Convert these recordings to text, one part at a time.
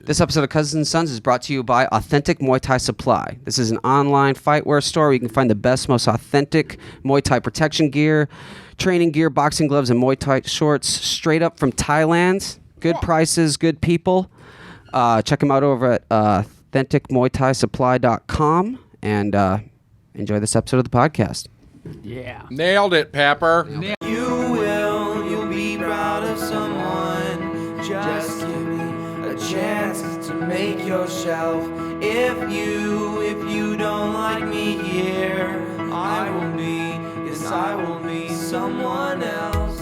This episode of Cousins and Sons is brought to you by Authentic Muay Thai Supply. This is an online fightwear store where you can find the best, most authentic Muay Thai protection gear, training gear, boxing gloves, and Muay Thai shorts straight up from Thailand. Good prices, good people. Check them out over at authenticmuaythaisupply.com and enjoy this episode of the podcast. Yeah. Nailed it, Pepper. You'll be proud of someone. Just give me a chance to make yourself. If you don't like me here, I will be someone else.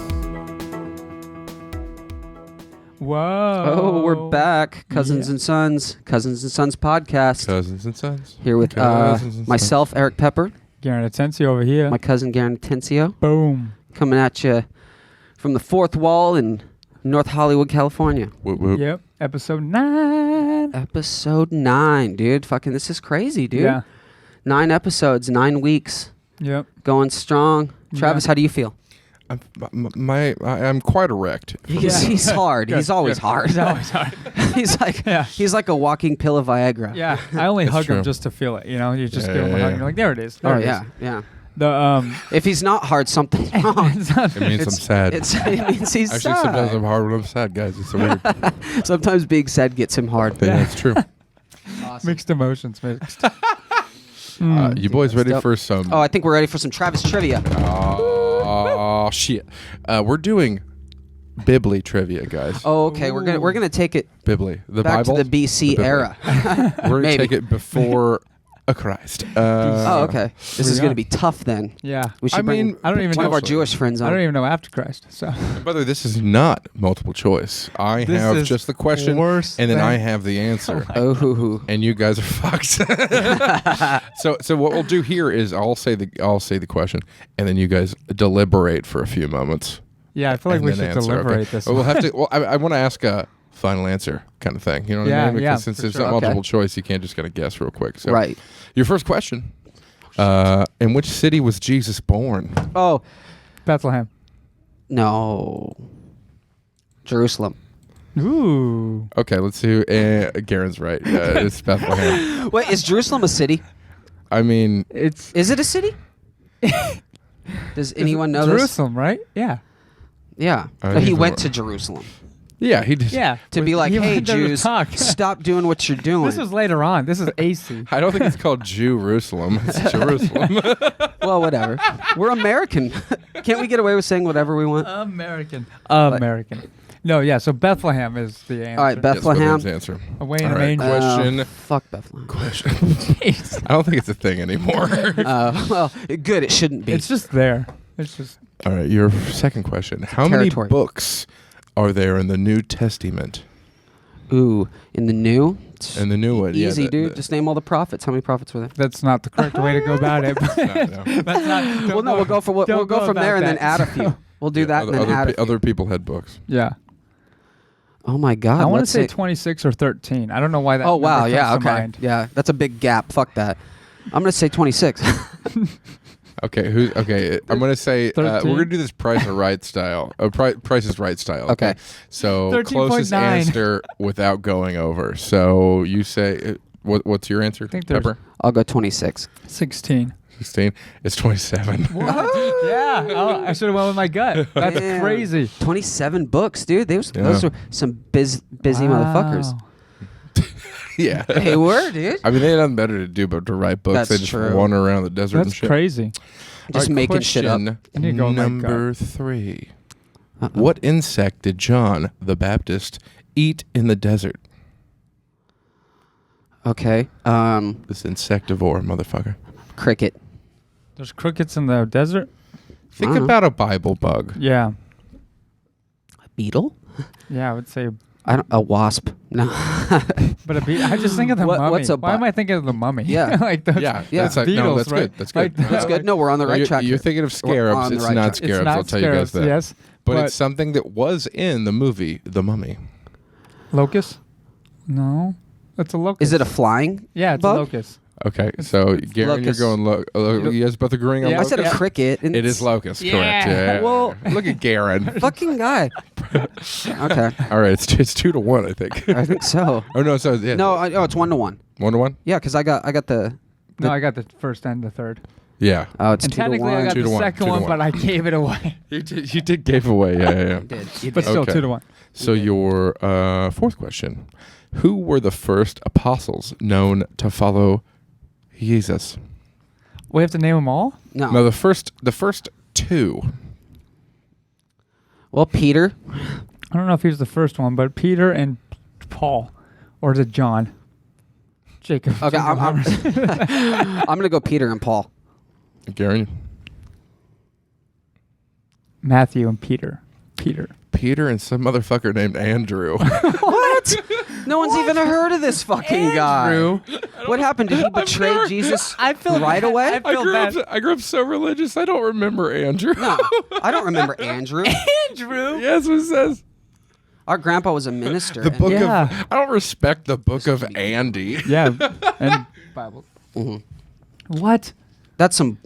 Whoa. Oh, we're back. Cousins and Sons podcast. Cousins and Sons. Here with Cousins and myself, Sons. Eric Pepper. Garon Atencio over here. My cousin, Garon Atencio. Boom. Coming at you from the fourth wall in North Hollywood, California. Whoop, whoop. Yep. Episode 9. Episode 9, dude. Fucking, this is crazy, dude. Yeah. 9 episodes, 9 weeks. Yep. Going strong. Travis, how do you feel? I'm quite erect. He's hard. He's always hard. He's always hard. he's like a walking pill of Viagra. Yeah. I only hug true. him just to feel it. You know, you just give him a hug. And you're like, there it is. There it is. Yeah. The If he's not hard, something's wrong. It means I'm sad. It means he's Actually, sad. sometimes I'm hard when I'm sad, guys. It's so weird. Sometimes being sad gets him hard. Yeah, that's true. mixed emotions mixed. You boys ready Dope. for some... Oh, I think we're ready for some Travis trivia. Oh, shit. We're doing Bibli trivia, guys. Oh, okay. We're gonna take it Bibli. The back Bible? to the BC The Bibli. era. We're going to Maybe. take it before a Christ. Oh, okay. This is we gonna are. be tough then. Yeah. We should I bring mean, I don't even one know. of our potentially. Jewish friends I on. don't even know after Christ. So By the way, this is not multiple choice. I This have is just the question, worse and then than- I have the answer. Oh, hoo, hoo. And you guys are fucked. So what we'll do here is I'll say the question, and then you guys deliberate for a few moments. yeah, I feel like and we then should answer, deliberate okay? this. But we'll have to. Well, I want to ask a final answer kind of thing. You know what I mean? Yeah, Because since for it's sure. not multiple Okay. choice, you can't just kind of guess real quick. So Right. Your first question: in which city was Jesus born? Oh Bethlehem. no, Jerusalem. Ooh. Okay, let's see. Garen's right. It's Bethlehem. Wait, is Jerusalem a city? I mean, Is it a city? Does anyone know this? Jerusalem, right? Yeah. Yeah. I No, he don't went know. to Jerusalem yeah, he did. Yeah. to be like, He hey, went there to Jews, talk. stop doing what you're doing. This was later on. This is AC. I don't think it's called Jerusalem. It's Jerusalem. Well, whatever. We're American. Can't we get away with saying whatever we want? American. American. No, yeah. So Bethlehem is the answer. All right, Bethlehem. Yes, answer. Away in All a right, manger. question. Fuck Bethlehem. Jeez. I don't think it's a thing anymore. Well, good. It shouldn't be. It's just there. It's just. All right, your second question. How territory. many books are there in the New Testament? Ooh, in the new. In the new one, yeah, Easy, the- dude. the- Just name all the prophets. How many prophets were there? That's not the correct way to go about it. But No. that's not. Well, no, we'll go for don't we'll go from about there and then that. add a few. We'll do that and then add a few. Other people had books. Yeah. Oh my God. I want to let's say 26 or 13. I don't know why that. Oh wow, number yeah, comes to okay, mind. yeah. That's a big gap. Fuck that. I'm gonna say 26. Okay, okay. I'm gonna say we're 13. gonna do this Price is Right style. Price is Right style. Okay. So 13.9. closest answer without going over. So you say what's your answer? I think there's- Pepper. I'll go 26. 16. 16. It's 27. Yeah. Oh, I should have went with my gut. That's Damn. crazy. 27 books, dude. Those Yeah. were some busy motherfuckers. Wow. Yeah. They were, dude. I mean, they had nothing better to do but to write books. That's They just true. wander around the desert and That's shit. crazy. Just All right, making shit up. question I need to go with my Number 3. What insect did John the Baptist eat in the desert? Okay. This insectivore motherfucker. Cricket. There's crickets in the desert. Think about a Bible bug. Yeah. A beetle? Yeah, I would say. A wasp. No. But I just think of the mummy. what's a Why am bi- I thinking of the mummy? Yeah. like those, Yeah, Yeah. that's like, no, beetles, that's right? good. That's good. Like, That's good. No, we're on the right track. You're here. thinking of We're scarabs. on the It's right not track. scarabs. It's not I'll tell you guys scarabs, that. yes. But it's something that was in the movie The Mummy. Locust? No. That's a locust. Is it a flying? Yeah, it's bug? a locust. Okay, so Garen, you're Locust. going. You guys both agreeing on Yeah. I locust? said a cricket. And It is locust, correct? Yeah. Yeah. Well- Look at Garen. Fucking guy. Okay. All right, it's 2-1, I think. I think so. Oh no, so yeah. No, it's 1-1. 1-1. Yeah, because I got the. No, I got the first and the third. Yeah. Oh, it's And 2-1. technically, I got 2 to the 1, second 2 to one, 1. but I gave it away. You did give away. Yeah. You did. You But did. still, Okay. 2-1. So your fourth question: who were the first apostles known to follow Jesus? We have to name them all? No. No, the first two. Well, Peter. I don't know if he was the first one, but Peter and Paul. Or is it John? Jacob. Okay, Jacob I'm Hammers. gonna go Peter and Paul. Garon. Matthew and Peter. Peter and some motherfucker named Andrew. What? No one's even heard of this fucking Andrew. guy. What happened? Did he betray never- Jesus I feel right bad. away? I grew up so religious. I don't remember Andrew. No, I don't remember Andrew. Andrew. Yeah, that's what it says. Our grandpa was a minister. The and- book Yeah. of. I don't respect the book of Andy. Yeah. And Bible. Mhm. What? That's some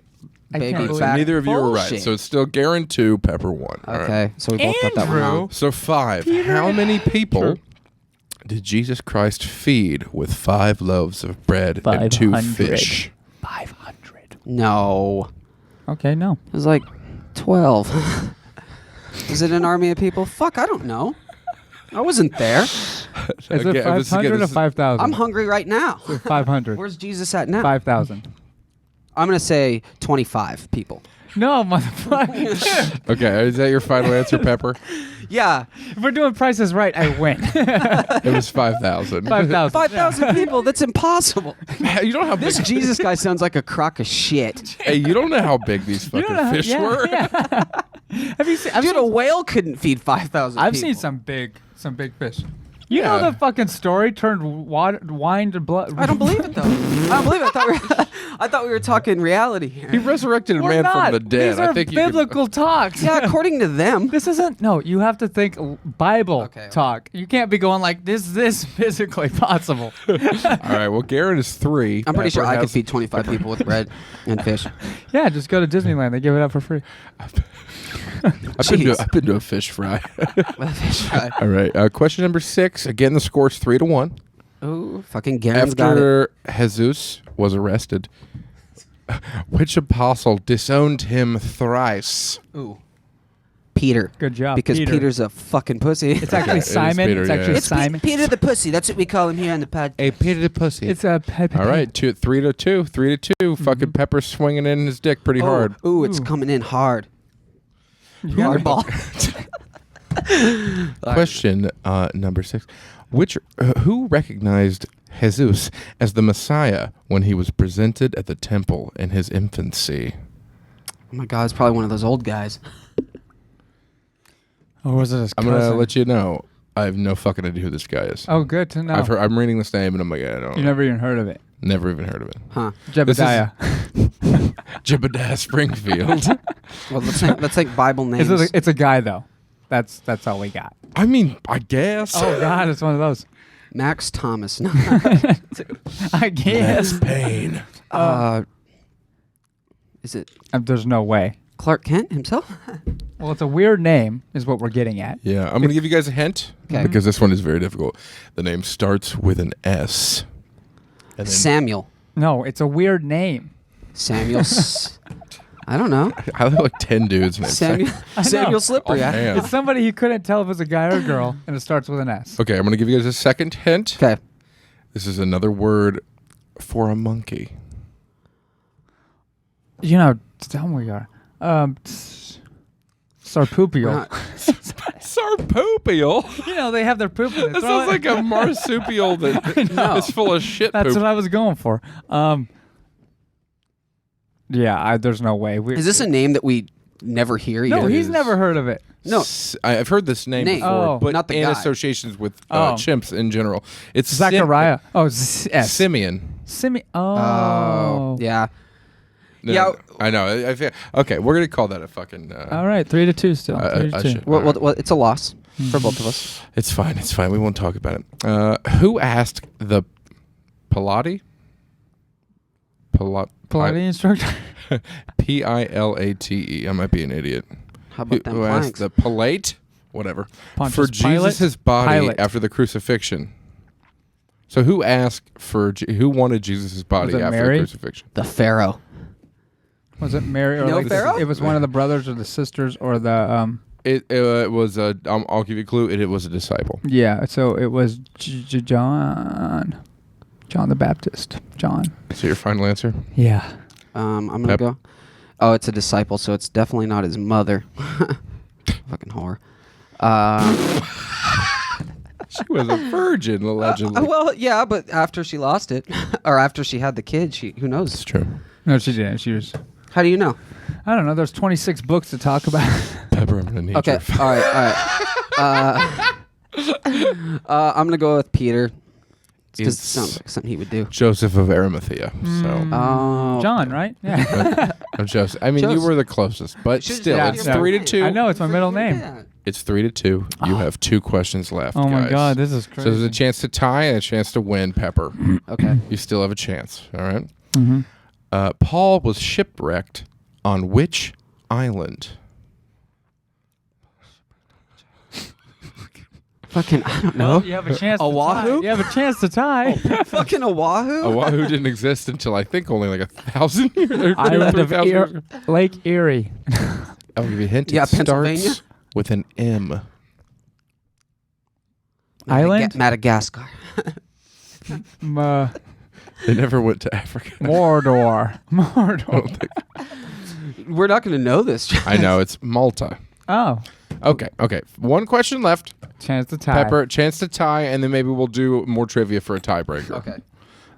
I baby can't believe- back Neither of you are right. bullshit. So it's still Garon 2, Pepper 1. All right. Okay, so we both got that one Andrew? wrong. So 5. How many people did Jesus Christ feed with 5 loaves of bread and 2 500. fish? 500. No, Okay, no. it was like 12. Is it an army of people? Fuck, I don't know. I wasn't there. Is Again, it this- 500 again, or this is- 5,000? I'm hungry right now. 500. Where's Jesus at now? 5,000. I'm gonna say 25 people. No, motherfucker. Okay, is that your final answer, Pepper? Yeah, If we're doing prices right, I win. It was 5,000. 5,000. 5,000 people. That's impossible. You don't know how big This Jesus guy sounds like a crock of shit. Hey, you don't know how big these You fucking don't know- fish yeah, were. yeah. Have you seen? Dude, a whale couldn't feed 5,000 I've people. seen some big fish. You Yeah. know the fucking story turned wine to blood. I don't believe it though. I don't believe it. I thought we were talking reality He here. resurrected a We're man not. from the dead. These are I think you could- biblical talks. Yeah, according to them. This isn't. No, you have to think Bible Okay. talk. You can't be going like this physically possible. All right. Well, Garon is 3. I'm pretty sure Pepper I could has- feed 25 people with bread and fish. Yeah, just go to Disneyland. They give it out for free. Jeez. I've been to a fish fry. Fish fry. All right. Question number 6. Again, the score's 3-1. Ooh, fucking Garen's got it. After Jesus was arrested, which apostle disowned him thrice? Ooh. Peter. Good job, Because Peter. Peter's a fucking pussy. It's actually it is Simon. Peter, It's yeah. actually It's Simon. Peter the pussy. That's what we call him here on the pod. Hey, Peter the pussy. It's a Pepe. All right, 3-2. 3-2. Fucking Pepper swinging in his dick pretty hard. Ooh, it's Ooh. coming in hard. got it. Hardball. Question number 6. Who recognized Jesus as the Messiah when he was presented at the temple in his infancy? Oh my God, it's probably one of those old guys. Or was it his I'm cousin? gonna let you know. I have no fucking idea who this guy is. Oh, good to know. I'm reading this name and I'm like, I don't. You never even heard of it. Never even heard of it. Huh. Jebediah. Jebediah Springfield. Well, let's think Bible names. It's a guy though. That's all we got. I mean, I guess. Oh God, it's one of those. Max Thomas. No. I guess. Pain. Is it There's no way. Clark Kent himself? Well, it's a weird name, is what we're getting at. Yeah, I'm gonna give you guys a hint Okay. because this one is very difficult. The name starts with an S. And then Samuel. No, it's a weird name. Samuel. I don't know. I have like 10 dudes named Samuel. I know. Samuel Slippery. Oh, man. It's somebody you couldn't tell if it was a guy or a girl, and it starts with an S. Okay, I'm gonna give you guys a second hint. Okay. This is another word for a monkey. You know, tell me where you are. Sarpoopial. Not- Sarpoopial. You know, they have their poop in it. That Throw sounds it- like a marsupial that know. is full of shit That's poop. what I was going for. Yeah, there's no way. Is this a name that we never hear? No, either? he's never heard of it. No. I've heard this name Name. before, Oh. but Not the in guy. associations with Oh. chimps in general. It's Zachariah. Simeon. Oh. Yeah. No, Yeah. I know. I feel, okay, we're gonna call that a fucking. All right, 3-2 still. I 3-2. should- Well, it's a loss for both of us. It's fine. It's fine. We won't talk about it. Who asked the Pilate? Pilates instructor. Pilate. I might be an idiot. How about them Who asked planks? the Pilate whatever. Pontius For Pilate? Jesus' body Pilate. after the crucifixion. So who asked for who wanted Jesus' body Was it after Mary? the crucifixion? The Pharaoh. Was it Mary or No like Pharaoh? it was one of the brothers or the sisters or the It was a. I'll give you a clue. It was a disciple. yeah. So it was John the Baptist. John. So your final answer? Yeah. I'm gonna Pep. go. Oh, it's a disciple, so it's definitely not his mother. Fucking whore. She was a virgin, allegedly. Well, yeah, but after she lost it, or after she had the kid, who knows? It's true. No, she didn't. She was. How do you know? I don't know. There's 26 books to talk about. Pepper, I'm gonna need Okay, your all right. I'm gonna go with Peter. Because it It's- sounds like something he would do. Joseph of Arimathea. Oh, John, right? Yeah. I'm Joseph. I mean, you Joseph. were the closest, but Should've still, said it's your 3-2. I know it's my middle name. Yeah. It's 3-2. You have 2 questions left. Oh my guys. God, this is So crazy. there's a chance to tie and a chance to win, Pepper. Okay. You still have a chance. All right. Mm-hmm. Paul was shipwrecked on which island? Fucking, I don't know. You have a chance. Oahu? To tie. You have a chance to tie. Fucking Oahu? Oahu didn't exist until I think only like 1,000 years. or Island of 3,000 years. Lake Erie. I'll give you a hint. Yeah, It starts Pennsylvania? with an M. Island? Madagascar. They never went to Africa. Mordor. Mordor. We're not going to know this. I know, it's Malta. Oh, Okay. One question left. chance to tie. Pepper, chance to tie, and then maybe we'll do more trivia for a tiebreaker.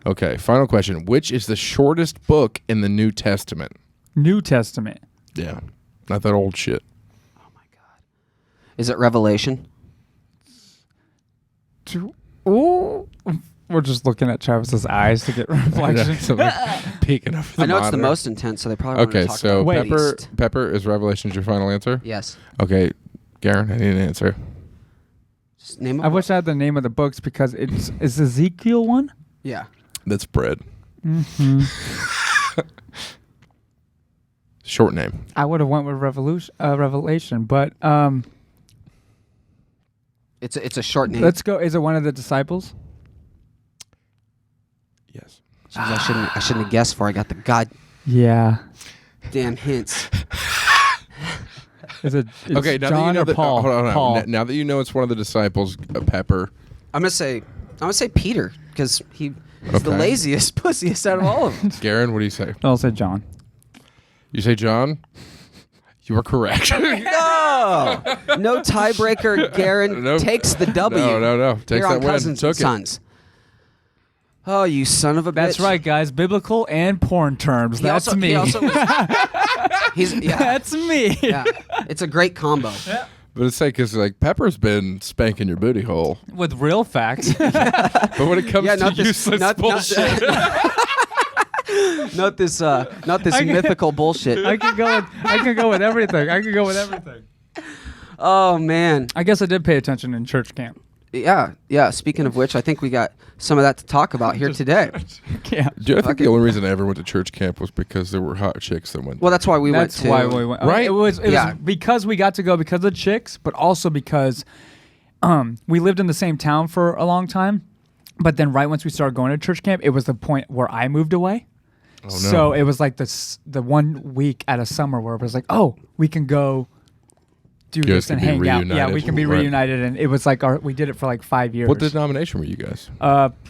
Okay, final question. Which is the shortest book in the New Testament? New Testament. Yeah. Not that old shit. Is it Revelation? Ooh. We're just looking at Travis's eyes to get reflection. Somebody peeking over the I know it's the monitor. most intense, so they probably want to Okay, talk so about it Wait. least. Pepper, is Revelations your final answer? Yes. Okay, Garon, I need an answer. Just name I wish I had the name of the books because it's is Ezekiel one. Yeah. That's bread. Mm-hmm. Short name. I would have went with Revelation, but It's a short name. let's go. Is it one of the disciples? Yes. Jeez, I shouldn't have guessed for I got the goddamn Yeah. hints. Is it Okay, now that John you know or that, Paul? hold on. Paul. Now that you know it's one of the disciples, Pepper. I'm gonna say Peter because he's the Okay. laziest, pussiest out of all of them. Garon, what do you say? I'll say John. You say John? You are correct. No tiebreaker. Garon Nope. takes the W. No. Takes Here that on win. Cousins Took and it. Sons. Oh, you son of a bitch! That's right, guys. Biblical and porn terms. He That's also- me. he also was- That's me. yeah. It's a great combo. But it's like, because like Pepper's been spanking your booty hole. With real facts. But when it comes Yeah, to not this- useless not- bullshit. Not this mythical bullshit. I can go with everything. Oh man. I guess I did pay attention in church camp. Yeah. Speaking of which, I think we got some of that to talk about here today. Yeah. Dude, I think the only reason I ever went to church camp was because there were hot chicks that went. Well, that's why we went That's to. why we went. Right? It was Yeah. because we got to go because of chicks, but also because we lived in the same town for a long time. But then right once we started going to church camp, it was the point where I moved away. Oh, no. So it was like the 1 week out of summer where it was like, oh, we can go do guys this and can be hang out. Yeah, reunited. we can be Right. reunited. And it was like we did it for like 5 years. What denomination were you guys?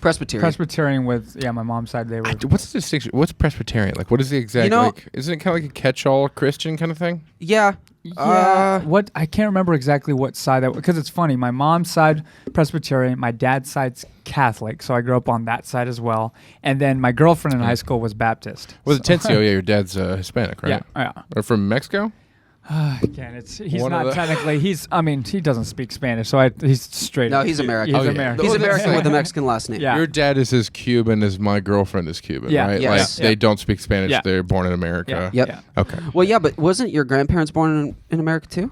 Presbyterian. Presbyterian with, my mom's side, they were. What's the distinction? What's Presbyterian? Like, what is the exact, You know- like, isn't it kind of like a catch-all Christian kind of thing? Yeah. What I can't remember exactly what side that, because it's funny. My mom's side Presbyterian, my dad's side's Catholic, so I grew up on that side as well. And then my girlfriend in high school was Baptist. Was so, Atencio? Yeah, your dad's Hispanic, right? Yeah. Or from Mexico? Again, he's One of not the- technically. He doesn't speak Spanish, so he's straight. No, he's American. He's Oh, yeah. American. He's Well, that's American like- with a Mexican last name. Yeah. Your dad is as Cuban as my girlfriend is Cuban, Yeah. right? Yes. Like, they don't speak Spanish. Yeah. They're born in America. Yep. Yeah. Okay. Well, yeah, but wasn't your grandparents born in America too?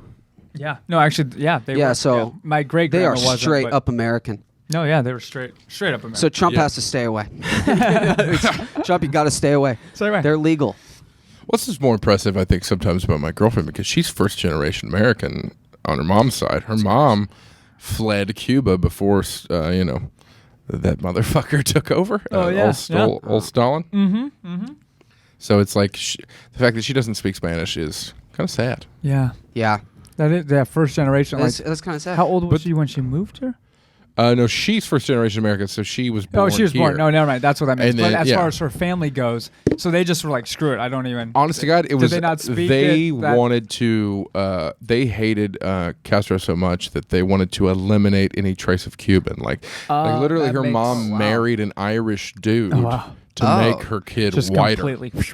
Yeah. No, actually, yeah. They Yeah, were. so my great They are wasn't, straight but- up American. No, yeah, they were straight up American. So Trump Yeah. has to stay away. Trump, you got to stay away. Stay away. They're legal. What's just more impressive, I think, sometimes about my girlfriend, because she's first-generation American. on her mom's side. Her mom fled Cuba before that motherfucker took over. Old Stalin. Mm-hmm. So it's like the fact that she doesn't speak Spanish is kind of sad. Yeah. Yeah. That is that first generation. That's kind of sad. How old was she when she moved here? No, she's first generation American, so she was born. Oh, she was here. born. No, never mind. That's what I meant. And But then, as far as her family goes, so they just were like, screw it. I don't even. Honest to God, it was. Did they not speak They it? wanted to. They hated Castro so much that they wanted to eliminate any trace of Cuban. Like literally, her mom married an Irish dude to make her kid just whiter. Completely. But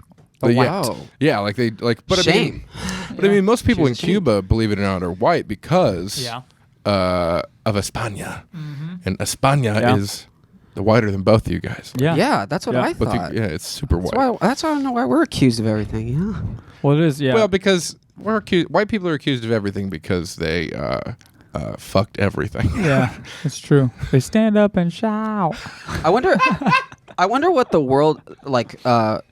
Wow. Yeah, like they like. But Shame. I mean, most people in Cuba, believe it or not, are white because of España, and España is the whiter than both of you guys. Yeah. Yeah, that's what I But thought. it's super white. That's why I don't know why we're accused of everything. Yeah. Well, it is. Yeah. Well, because we're accused. White people are accused of everything because they fucked everything. Yeah, it's true. They stand up and shout. I wonder what the world like the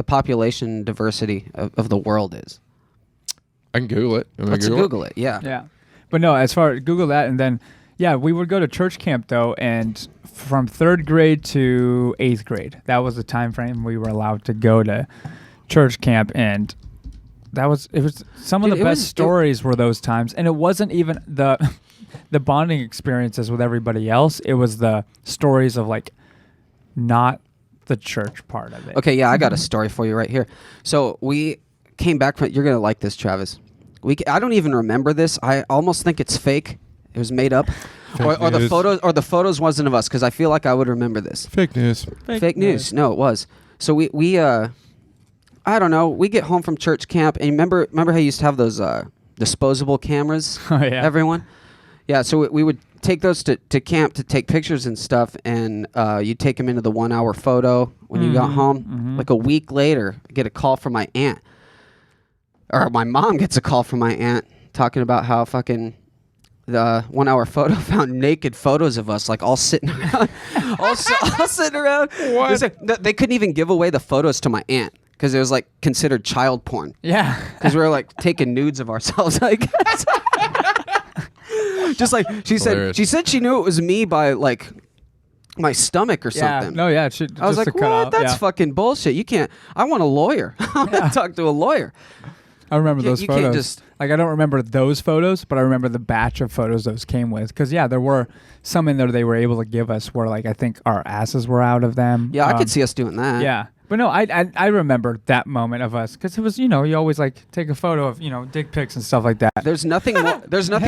population diversity of the world is. I can Google it. Let's Google it. Yeah. Yeah. But no, as far as Google that, and then, we would go to church camp, though, and from 3rd grade to 8th grade, that was the time frame we were allowed to go to church camp, and it was some of the best stories were those times, and it wasn't even the bonding experiences with everybody else. It was the stories of, like, not the church part of it. Okay, yeah, I got a story for you right here. So we came back from. You're gonna like this, Travis. I don't even remember this. I almost think it's fake. It was made up, or the photos wasn't of us because I feel like I would remember this. Fake news. Fake news. No, it was. So we I don't know. We get home from church camp, and remember how you used to have those disposable cameras. Oh, yeah. Everyone. Yeah. So we would take those to camp to take pictures and stuff, and you take them into the 1 hour photo when you got home. Mm-hmm. Like a week later, I get a call from my aunt, or my mom gets a call from my aunt talking about how fucking the 1 hour photo found naked photos of us, like all sitting around, all sitting around. What? They couldn't even give away the photos to my aunt because it was like considered child porn. Yeah. Because we were like taking nudes of ourselves, I guess. Just like she said she knew it was me by like my stomach or something. No, yeah. I was like, what? That's fucking bullshit. You can't. I want a lawyer. I want to talk to a lawyer. I remember those you photos. can't just like, I don't remember those photos, but I remember the batch of photos those came with. Because there were some in there they were able to give us where, like, I think our asses were out of them. Yeah, I could see us doing that. Yeah. But no, I remember that moment of us because it was, you always like take a photo of, dick pics and stuff like that. There's nothing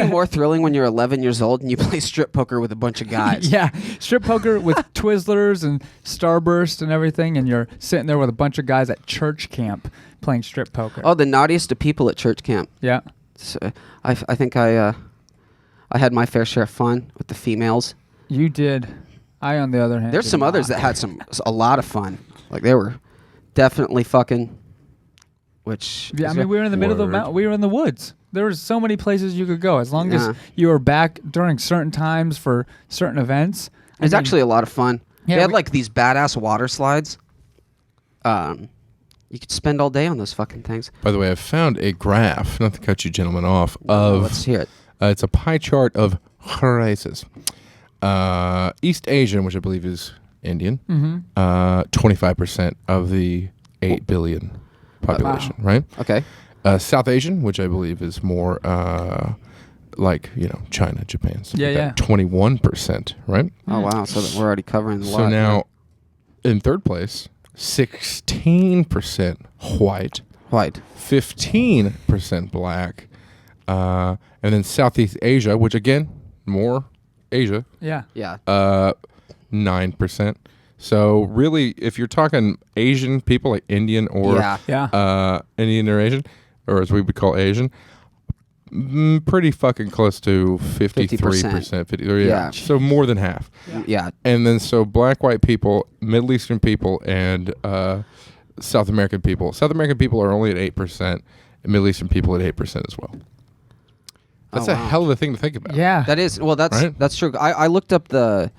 more thrilling when you're 11 years old and you play strip poker with a bunch of guys. Yeah, strip poker with Twizzlers and Starburst and everything, and you're sitting there with a bunch of guys at church camp playing strip poker. Oh, the naughtiest of people at church camp. Yeah. So, I think I had my fair share of fun with the females. You did. I, on the other hand, there's some others that had a lot of fun. Like they were definitely fucking. Which I mean, we were in the middle of the mountain. We were in the woods. There were so many places you could go as long as you were back during certain times for certain events. It's actually a lot of fun. Yeah, they had like these badass water slides. You could spend all day on those fucking things. By the way, I've found a graph, not to cut you gentlemen off, of let's hear it. It's a pie chart of races. East Asian, which I believe is Indian, 25% of the 8 billion population, right? Okay. South Asian, which I believe is more like, China, Japan. Yeah, like 21%, right? Oh, wow. So that we're already covering the lot. So now, in third place, 16% white. 15% black. And then Southeast Asia, which again, more Asia. Yeah. 9%. So really, if you're talking Asian people, like Indian or Indian or Asian, or as we would call Asian, pretty fucking close to 53%. 50, yeah. So more than half. Yeah. And then so black, white people, Middle Eastern people, and South American people. South American people are only at 8%, and Middle Eastern people at 8% as well. That's a hell of a thing to think about. Yeah. That is. Well, that's true. I looked up the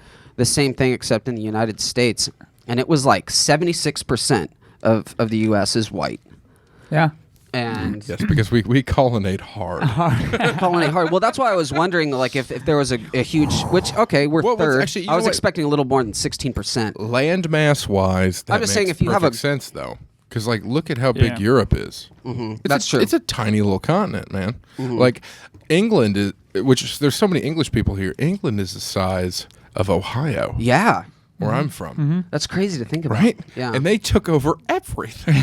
same thing except in the United States, and it was like 76% of the U.S. is white. Yeah. And yes, because we colonate hard. colonate hard. Well, that's why I was wondering, like, if there was a huge, which we're third. Actually, I was expecting a little more than 16%. Landmass wise, that I'm just saying, makes if you have perfect sense though, because like look at how big Europe is. That's true. It's a tiny little continent, man. Like England is, which there's so many English people here. England is the size of Ohio. Yeah. Where I'm from. That's crazy to think about. Right? Yeah. And they took over everything.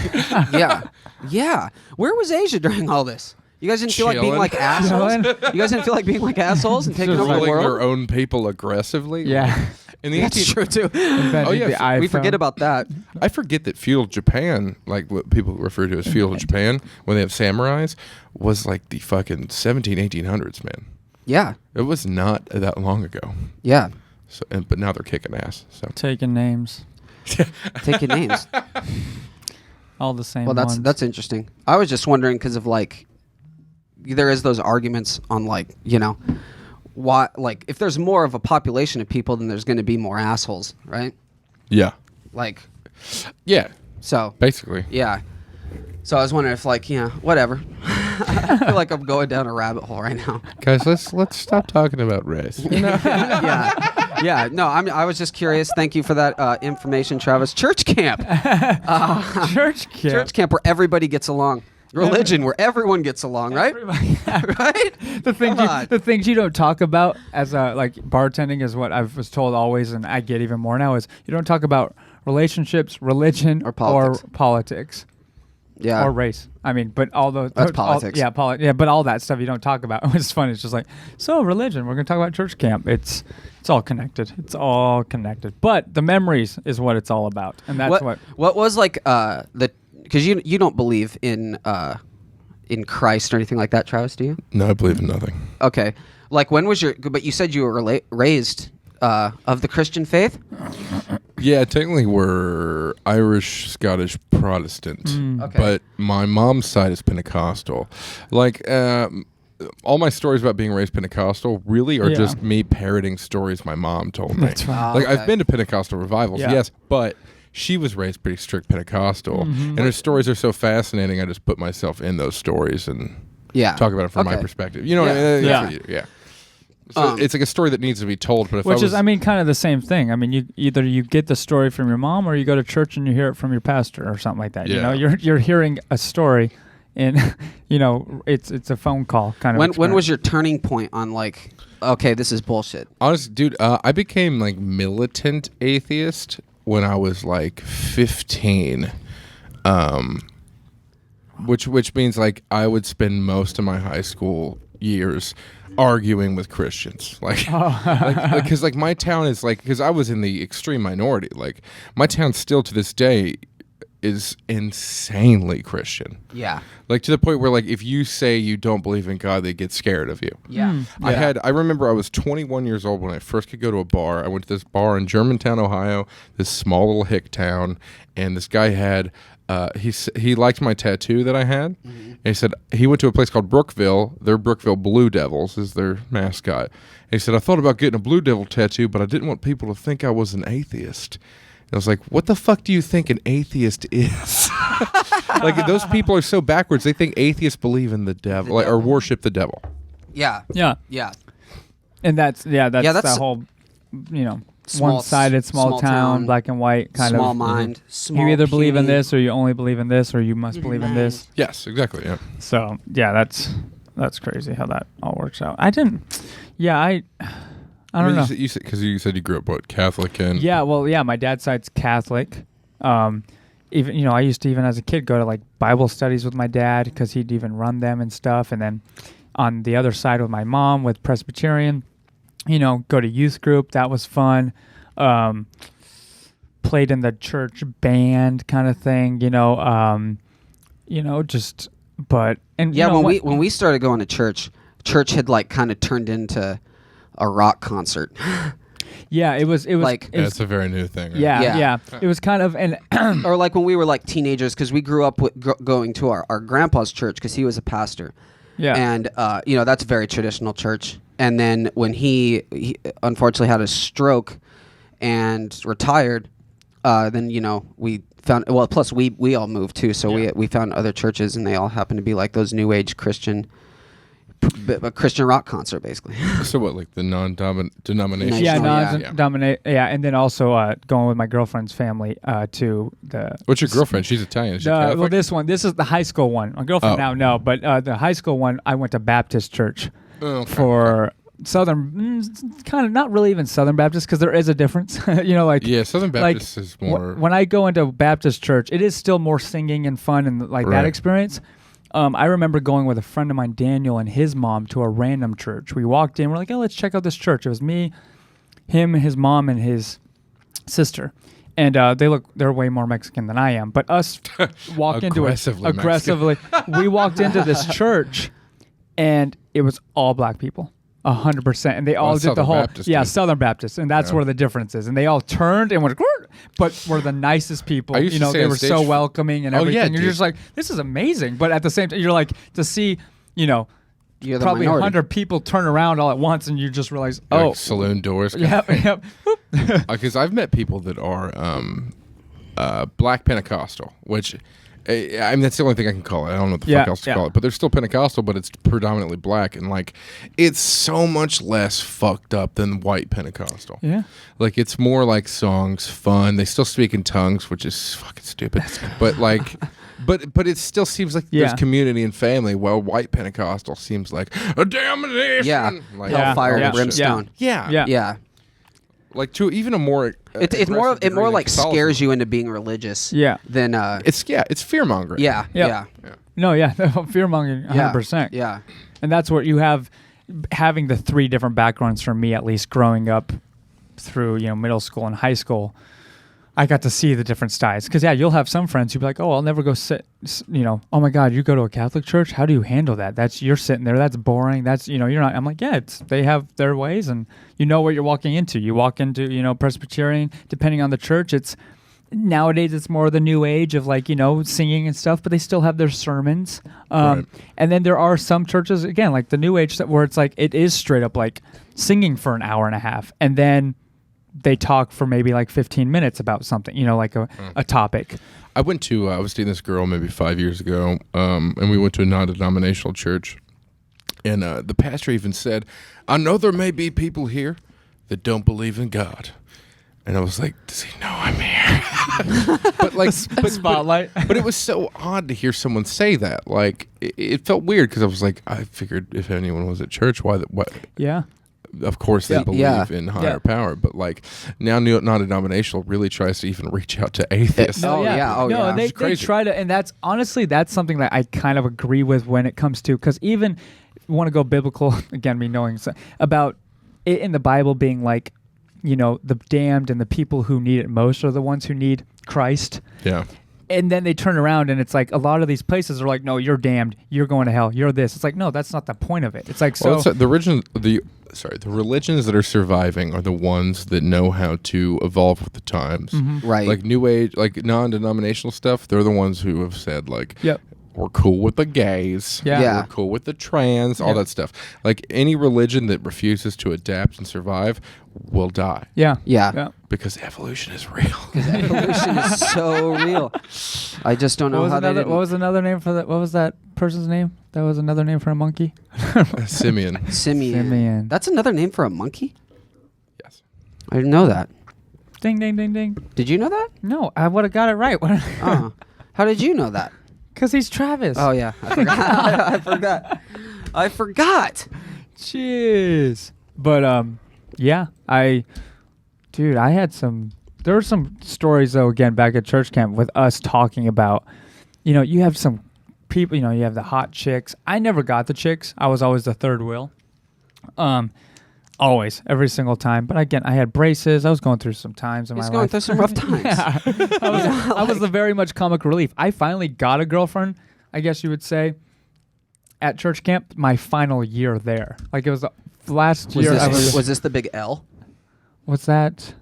Yeah. Where was Asia during all this? You guys didn't feel like being like assholes? You guys didn't feel like being like assholes and taking over the Ruling world? their own people aggressively. Yeah. In the That's true, too. We forget about that. I forget that feudal Japan, like what people refer to as feudal Japan, when they have samurais, was like the fucking 1800s, man. Yeah. It was not that long ago. Yeah. So, but now they're kicking ass. So Taking names. Taking names. All the same Well, that's interesting. I was just wondering because of like, there is those arguments on like, why, like, if there's more of a population of people, then there's going to be more assholes, right? yeah. Like, Yeah. so. Basically. Yeah. So I was wondering if, like, whatever. I feel like I'm going down a rabbit hole right now. Guys, let's stop talking about race. Yeah. No, I was just curious. Thank you for that information, Travis. Church camp. Church camp. Church camp where everybody gets along. Religion where everyone gets along, right? Right? The things you don't talk about as like bartending is what I was told always, and I get even more now, is you don't talk about relationships, religion, or politics. Yeah. Or race. I mean, but all those... That's politics. But all that stuff you don't talk about. It's funny. It's just like, so religion, we're going to talk about church camp. It's all connected. It's all connected. But the memories is what it's all about. And that's what was like because you don't believe in Christ or anything like that, Travis, do you? No, I believe in nothing. Okay. Like when was but you said you were raised of the Christian faith? Yeah, technically we're Irish, Scottish, Protestant. Okay. But my mom's side is Pentecostal. Like, all my stories about being raised Pentecostal really are just me parroting stories my mom told me. That's right. Like, I've been to Pentecostal revivals, yes, but she was raised pretty strict Pentecostal. And her stories are so fascinating, I just put myself in those stories and talk about it from my perspective. You know what I mean? Yeah. So it's like a story that needs to be told, but if kind of the same thing. I mean, either you get the story from your mom, or you go to church and you hear it from your pastor, or something like that. Yeah. You're hearing a story, and it's a phone call kind of. When was your turning point on like, okay, this is bullshit? Honestly, dude, I became like militant atheist when I was like 15. Which means like I would spend most of my high school years arguing with Christians, because like my town is like, because I was in the extreme minority, like my town still to this day is insanely Christian. Yeah. Like to the point where like if you say you don't believe in God, they get scared of you. Yeah. I remember I was 21 years old when I first could go to a bar. I went to this bar in Germantown, Ohio, this small little hick town, and this guy had he liked my tattoo that I had. And he said he went to a place called Brookville. Their Brookville Blue Devils is their mascot. And he said, I thought about getting a Blue Devil tattoo, but I didn't want people to think I was an atheist. And I was like, what the fuck do you think an atheist is? Like, those people are so backwards. They think atheists believe in the devil, or worship the devil. Yeah. And that's the whole, one-sided, small town, black and white kind small of. Mind. You either believe in this, or you only believe in this, or you must believe in this. Yes, exactly. Yeah. So that's crazy how that all works out. I don't know. You said, because you said you grew up Catholic and my dad's side's Catholic. Even I used to, even as a kid, go to like Bible studies with my dad because he'd even run them and stuff. And then on the other side with my mom with Presbyterian, go to youth group. That was fun. Played in the church band kind of thing. When we started going to church had like kind of turned into a rock concert. Yeah, it was like that's a very new thing. Right? Yeah. It was kind of or like when we were like teenagers, because we grew up with going to our grandpa's church because he was a pastor. Yeah, and that's a very traditional church. And then when he unfortunately had a stroke and retired, then we found. Well, plus we all moved too, so we found other churches, and they all happen to be like those new age Christian. A Christian rock concert, basically. So what, like the non-denominational? Yeah, and then also going with my girlfriend's family to the. What's your girlfriend? She's Italian. Is she Catholic? Well, this is the high school one. My girlfriend now, no, but the high school one, I went to Baptist church for Southern, kind of not really even Southern Baptist because there is a difference. Southern Baptist is more. When I go into Baptist church, it is still more singing and fun and that experience. I remember going with a friend of mine, Daniel, and his mom to a random church. We walked in. We're like, let's check out this church. It was me, him, his mom, and his sister. And they're way more Mexican than I am. But us walk into it aggressively. We walked into this church, and it was all black people. 100%, and they all did the whole Baptist, Southern Baptist, and that's where the difference is. And they all turned and went, but were the nicest people. They were so welcoming and everything. You're just like, this is amazing. But at the same time, you're like to see, probably 100 people turn around all at once, and you just realize, like saloon doors. Yep. Because I've met people that are Black Pentecostal, which. I mean, that's the only thing I can call it. I don't know what the fuck else to call it. But they're still Pentecostal, but it's predominantly black. And, it's so much less fucked up than white Pentecostal. Yeah. It's more like songs, fun. They still speak in tongues, which is fucking stupid. But, but it still seems like there's community and family, while white Pentecostal seems like a damnation. Yeah. Hellfire and brimstone. Yeah. To even a more it more like scares you into being religious than it's fear mongering. Fear mongering 100%. Yeah. And that's what you have, having the three different backgrounds for me, at least growing up through middle school and high school. I got to see the different styles. Because, you'll have some friends who'll be like, oh, I'll never go sit, oh my God, you go to a Catholic church? How do you handle that? You're sitting there, that's boring. That's, you're not. I'm like, they have their ways, and you know what you're walking into. You walk into, Presbyterian, depending on the church, nowadays it's more the new age of singing and stuff, but they still have their sermons. And then there are some churches, again, like the new age, where it's it is straight up singing for an hour and a half. And then they talk for maybe 15 minutes about something, a topic. I was dating this girl maybe 5 years ago, and we went to a non-denominational church, and the pastor even said, I know there may be people here that don't believe in God. And I was like, does he know I'm here? but spotlight. But it was so odd to hear someone say that. It felt weird because I was like, I figured if anyone was at church, what? Yeah. Of course, they believe in higher power, but now non-denominational really tries to even reach out to atheists. They try to, and that's something that I kind of agree with when it comes to, because even want to go biblical again, me knowing about it in the Bible being the damned and the people who need it most are the ones who need Christ. Yeah. And then they turn around and it's a lot of these places are no, you're damned, you're going to hell, you're this. It's no, that's not the point of it. It's the religions that are surviving are the ones that know how to evolve with the times. Mm-hmm. Right. New age, non-denominational stuff, they're the ones who have said we're cool with the gays. Yeah. We're cool with the trans, all that stuff. Any religion that refuses to adapt and survive will die. Yeah. Because evolution is real. Evolution is so real. I just don't know how they didn't. What was another name for that? What was that person's name? That was another name for a monkey? Simeon. Simeon. That's another name for a monkey? Yes. I didn't know that. Ding, ding, ding, ding. Did you know that? No, I would have got it right. How did you know that? Because he's Travis. Oh, yeah. I forgot. I forgot. Jeez. But, I had there were some stories, though, again, back at church camp with us talking about, you have some people, you have the hot chicks. I never got the chicks. I was always the third wheel. Always, every single time. But again, I had braces. I was going through some times in my life. He's going through some rough times. I was the very much comic relief. I finally got a girlfriend, I guess you would say, at church camp my final year there. It was the last year. Was this the big L? What's that?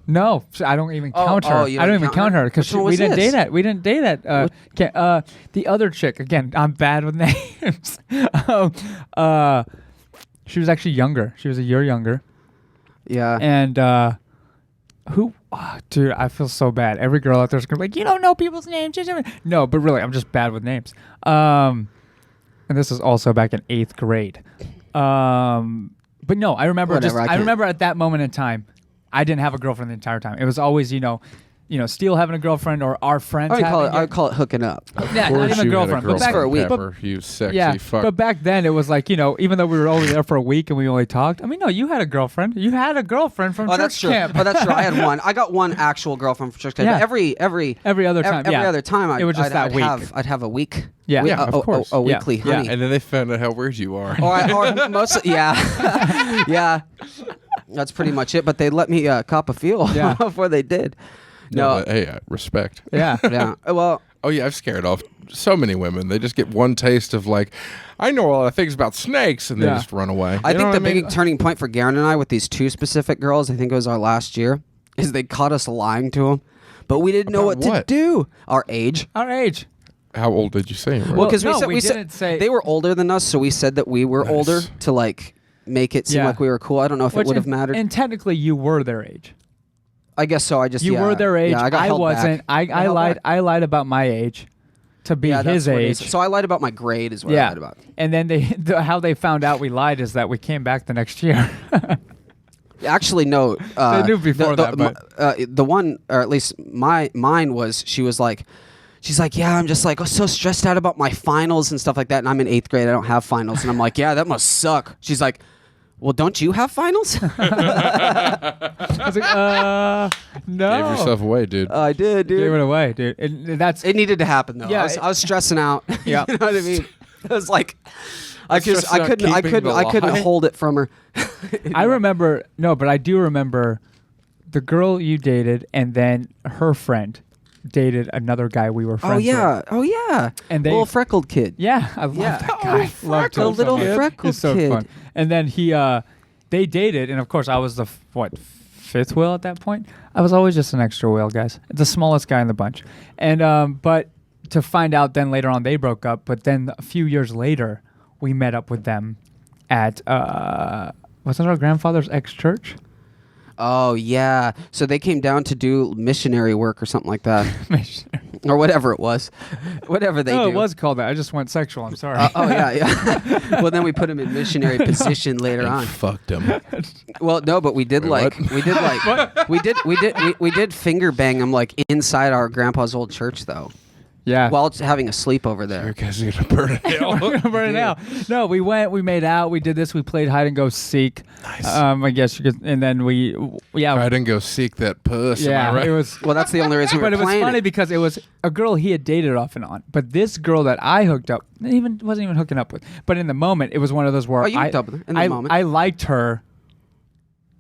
No, I don't even count her. I don't even count her because we didn't date that. We didn't date that. The other chick, again, I'm bad with names. She was actually younger. She was a year younger. Yeah. And Dude, I feel so bad. Every girl out there's gonna be like, you don't know people's names. No, but really, I'm just bad with names. And this is also back in 8th grade. But no, I remember Whatever, I remember at that moment in time, I didn't have a girlfriend the entire time. It was always, Steele having a girlfriend or our friends I would call it hooking up. Yeah, not even a girlfriend. But back for a week. You sexy fuck. But back then it was like, even though we were only there for a week and we only talked. I mean, no, you had a girlfriend. You had a girlfriend from church that's true. camp. Oh, that's true. I had one. I got one actual girlfriend from church camp. Yeah. Every other time. Every other time, it was just that week. I'd have a week. Yeah, of course. A weekly honey. Yeah, and then they found out how weird you are. Or mostly, yeah, yeah. That's pretty much it. But they let me cop a feel before they did. No, but, hey, respect. Yeah, yeah. Well, oh yeah, I've scared off so many women. They just get one taste of like, I know a lot of things about snakes, and they just run away. I think the big turning point for Garon and I with these 2 specific girls, I think it was our last year, is they caught us lying to them, but we didn't know what to do. Our age. How old did you say? Well, because we didn't say they were older than us, so we said that we were older to like make it seem like we were cool. I don't know if it would have mattered. And technically, you were their age. I guess so. You were their age. Yeah, I wasn't. I lied. I lied about my age to be his age. So I lied about my grade is what I lied about. And then how they found out we lied is that we came back the next year. Actually, no. They knew before that. But the one, or at least mine was, she's like, yeah, I'm just like so stressed out about my finals and stuff like that. And I'm in 8th grade. I don't have finals. And I'm like, yeah, that must suck. She's like, well, don't you have finals? I was like, no. Gave yourself away, dude. I did, dude. Gave it away, dude. It needed to happen though. Yeah, I was stressing out. Yeah. You know what I mean? I was like, I couldn't hold it from her. I remember, but I do remember the girl you dated, and then her friend dated another guy we were friends with. Oh yeah. And little freckled kid. Yeah, I love that guy. Loved him. The little freckled so kid. Fun. And then they dated, and of course I was the 5th wheel at that point. I was always just an extra wheel, guys. The smallest guy in the bunch. And but to find out then later on they broke up. But then a few years later, we met up with them at was it our grandfather's ex-church? Oh yeah, so they came down to do missionary work or something like that, or whatever it was, whatever they do. No, it was called that. I just went sexual. I'm sorry. Yeah. Well, then we put him in missionary position later on. Fucked him. Well, no, but we did we did finger bang him like inside our grandpa's old church though. Yeah. While having a sleepover there. You guys are gonna burn it down. We're gonna burn it down. No, we went, we made out, we did this, we played hide and go seek. Nice. I guess you could, and then hide and go seek that puss. Yeah, am I right? it was. Well, that's the only reason we were playing. But it was funny it. because it was a girl he had dated off and on. But this girl that I hooked up, wasn't even hooking up with. But in the moment, it was one of those where you hooked up with her in the moment. I liked her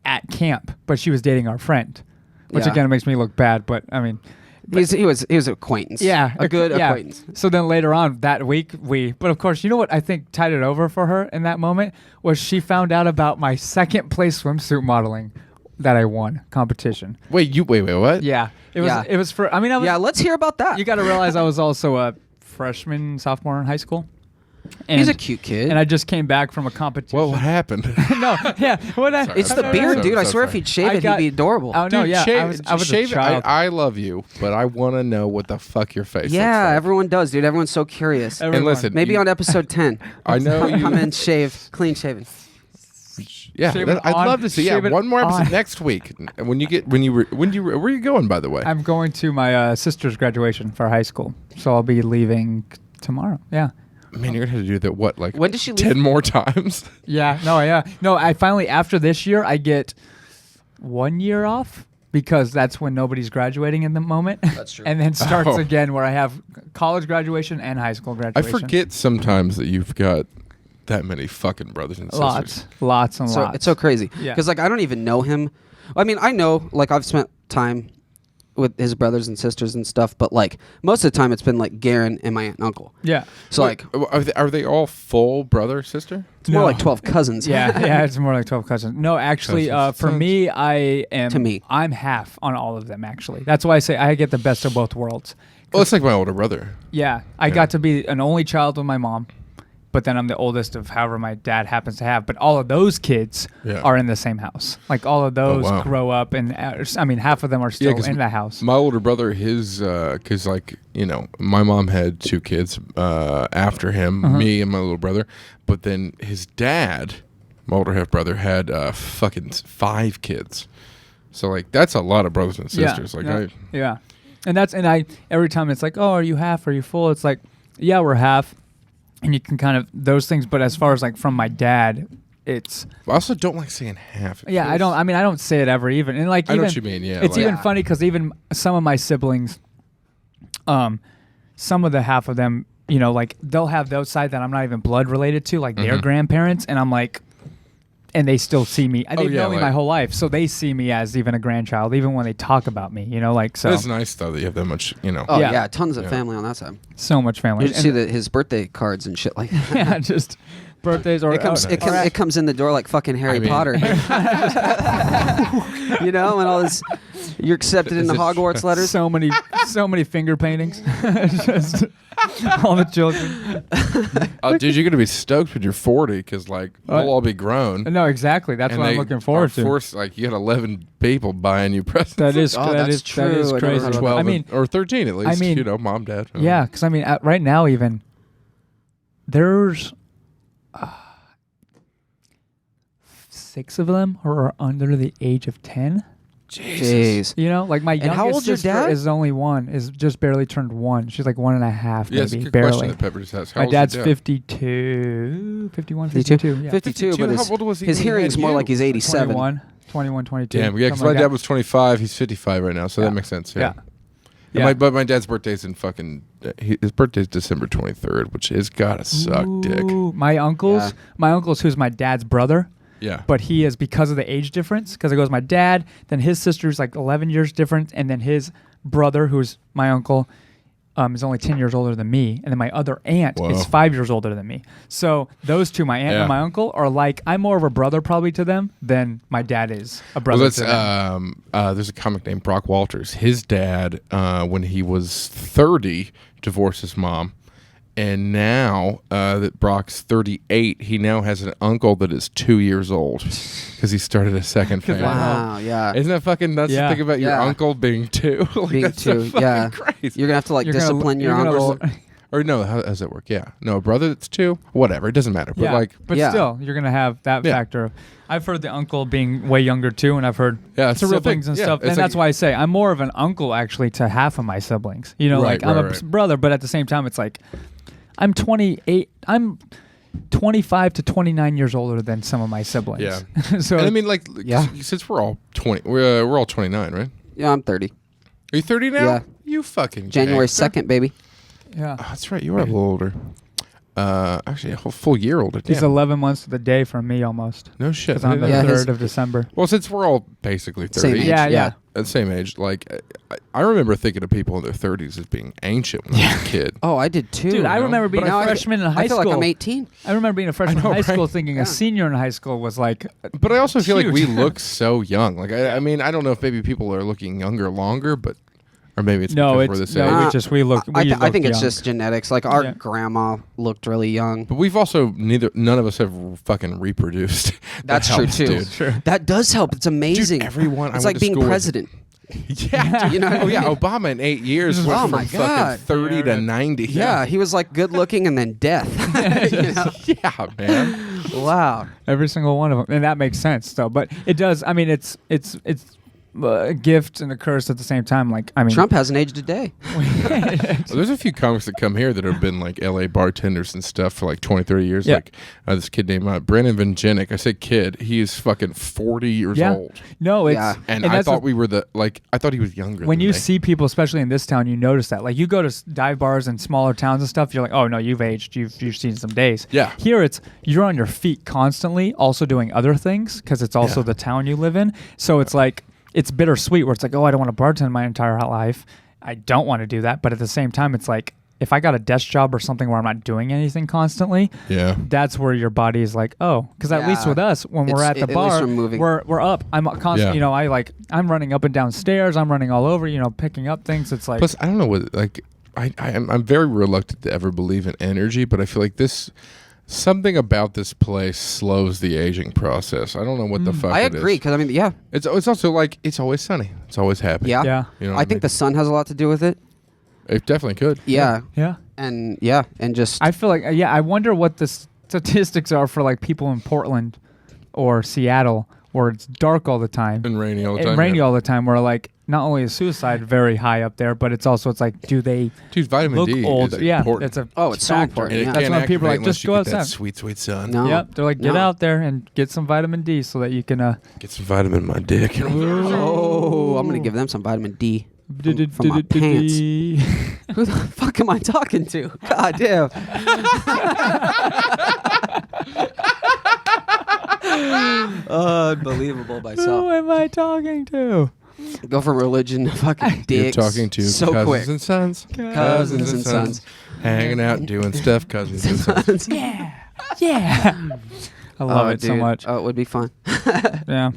at camp, but she was dating our friend, which again makes me look bad. But I mean. He was an acquaintance. Yeah. A good acquaintance. So then later on that week, but of course, you know what I think tied it over for her in that moment was she found out about my 2nd place swimsuit modeling that I won competition. Wait, what? Yeah. It was for, let's hear about that. You got to realize I was also a sophomore in high school. And, he's a cute kid. And I just came back from a competition. What happened? It's the beard, dude. I swear if he'd shave it, he'd be adorable. Oh, no, dude, yeah. I was shave a child. I love you, but I want to know what the fuck your face looks like. Everyone does, dude. Everyone's so curious. And listen. Maybe on episode 10. I know you. Come in, clean shaven. Yeah, I'd love to see. Yeah, one more episode next week. And where are you going, by the way? I'm going to my sister's graduation for high school, so I'll be leaving tomorrow. Yeah. Man, you're gonna have to do that. What, like when does she leave? 10 more times? Yeah. No. I finally after this year I get 1 year off because that's when nobody's graduating in the moment. That's true. And then starts again where I have college graduation and high school graduation. I forget sometimes that you've got that many fucking brothers and sisters. Lots. It's so crazy. Yeah. Because like I don't even know him. I mean, I know like I've spent time with his brothers and sisters and stuff, but like most of the time it's been like Garon and my aunt and uncle. Yeah. So like are they all full brother sister? It's more like 12 cousins. Yeah, it's more like 12 cousins. No, actually, for me, I'm half on all of them. Actually, that's why I say I get the best of both worlds. Well, it's like my older brother. Yeah, I got to be an only child with my mom, but then I'm the oldest of however my dad happens to have. But all of those kids are in the same house. Like all of those grow up, and I mean, half of them are still in the house. My older brother, his, because like, you know, my mom had 2 kids after him, me and my little brother. But then his dad, my older half brother, had fucking 5 kids. So like that's a lot of brothers and sisters. And I every time it's like, oh, are you half? Are you full? It's like, yeah, we're half. And you can kind of those things, but as far as like from my dad, it's. I also don't like saying half. Yeah, I don't. I mean, I don't say it ever even. And like, I know what you mean. Yeah, it's like, even funny because even some of my siblings, some of the half of them, you know, like they'll have those side that I'm not even blood related to, like their grandparents, and I'm like. And they still see me. They've known me my whole life, so they see me as even a grandchild, even when they talk about me. You know, like so. It's nice though that you have that much. You know. Oh yeah, tons of family on that side. So much family. You see his birthday cards and shit like that. Yeah, just birthdays or it comes in the door like fucking Harry Potter. You know, and all this. You're accepted in the Hogwarts letters. So many finger paintings. Just all the children. Oh, dude, you're gonna be stoked when you're 40 because like they'll all be grown. No, exactly. That's what I'm looking forward to. Like you got 11 people buying you presents. That is crazy. 12, I mean, or 13 at least. I mean, you know, mom, dad. Yeah, because I mean, right now even there's 6 of them who are under the age of 10. Jeez. You know, like my youngest how old's your sister dad? is only 1, is just barely turned 1. She's like 1.5, yeah, maybe, good barely. Question my dad's 52, 51, 52. Yeah. 52, but how old was he his hearing's more like he's 87. 21, 22. Damn, yeah, because my dad was 25. He's 55 right now, so that makes sense. Yeah. But my dad's birthday's in fucking. His birthday's December 23rd, which has gotta suck, dick. My uncle's who's my dad's brother. Yeah. But he is, because of the age difference, because it goes my dad, then his sister's like 11 years different, and then his brother, who's my uncle, is only 10 years older than me, and then my other aunt is 5 years older than me. So those two, my aunt and my uncle, are like, I'm more of a brother probably to them than my dad is a brother to them. There's a comic named Brock Walters. His dad, when he was 30, divorced his mom. And now that Brock's 38, he now has an uncle that is 2 years old because he started a second family. Wow, yeah. Isn't that fucking nuts to think about your uncle being 2? Like, being 2, yeah. Crazy. You're going to have to like discipline your uncle. Or no, how does that work? Yeah. No, a brother that's 2? Whatever. It doesn't matter. But still, you're going to have that factor. I've heard the uncle being way younger too, and I've heard siblings and stuff. And that's why I say I'm more of an uncle actually to half of my siblings. You know, I'm a brother, but at the same time, it's like, I'm 28. I'm 25 to 29 years older than some of my siblings. Yeah. So and I mean, like, since we're all 20, we're all 29, right? Yeah, I'm 30. Are you 30 now? Yeah. You fucking January gangster. 2nd, baby. Yeah. Oh, that's right. You are a little older. Actually, a whole full year older. He's 11 months to the day from me almost. No shit. Because I'm the 3rd of December. Well, since we're all basically 30. Same age. Yeah. At the same age, like I remember thinking of people in their 30s as being ancient when I was a kid. Oh, I did too. Dude, I remember being a freshman in high school. I feel like I'm 18. I remember being a freshman in high school thinking a senior in high school was like. But I also feel like we look so young. Like I mean, I don't know if maybe people are looking younger longer, but. Or maybe it's because we're the same. I think it's just genetics. Like our grandma looked really young. But we've also none of us have fucking reproduced. That's true too. Dude. Sure. That does help. It's amazing. Dude, everyone. It's like being president. Yeah. You know what I mean? Obama in 8 years went from fucking 30 to 90. Yeah, he was like good looking and then death. You know? Yeah, man. Wow. Every single one of them, and that makes sense though. But it does. I mean, it's a gift and a curse at the same time. Like, I mean, Trump hasn't aged a day. There's a few comics that come here that have been like LA bartenders and stuff for like 20, 30 years. Yeah. Like this kid named Brandon Vinjenic. I say kid. He is fucking 40 years old. No, it's and I thought we were I thought he was younger. When you see people, especially in this town, you notice that. Like, you go to dive bars in smaller towns and stuff, you're like, oh no, you've aged. You've seen some days. Yeah. Here you're on your feet constantly, also doing other things because it's also the town you live in. So it's like. It's bittersweet where it's like, oh, I don't want to bartend my entire life. I don't want to do that. But at the same time, it's like, if I got a desk job or something where I'm not doing anything constantly, that's where your body is like, oh, because at least with us, when we're at the bar, we're up. I'm constantly, I'm running up and down stairs. I'm running all over, picking up things. It's like. Plus, I don't know what, like, I'm very reluctant to ever believe in energy, but I feel like this Something about this place slows the aging process. I don't know what the fuck I it agree, is. because I mean, yeah. It's also like it's always sunny. It's always happy. Yeah. Yeah. You know I what think the sun has a lot to do with it. It definitely could. Yeah. Yeah. And just I feel like I wonder what the statistics are for like people in Portland or Seattle where it's dark all the time And rainy all the time. and rainy yeah. all the time. Where like not only is suicide very high up there, but it's like do they Dude, vitamin look D old? is Yeah, important. it's a it's so factor. important. And it Yeah. That's can't why people are like activate just go unless you get outside. that sweet, sweet sun. No. Yep, they're like get No. out there and get some vitamin D so that you can Get some vitamin in my dick. Oh, I'm gonna give them some vitamin D from my pants. Who the fuck am I talking to? God damn. Unbelievable myself. Who am I talking to? Go from religion to fucking dicks. You're talking to so cousins quick. and sons. Cousins and sons. Hanging out and doing stuff, cousins and sons. Yeah. I love it so dude. much. Oh, it would be fun. Yeah.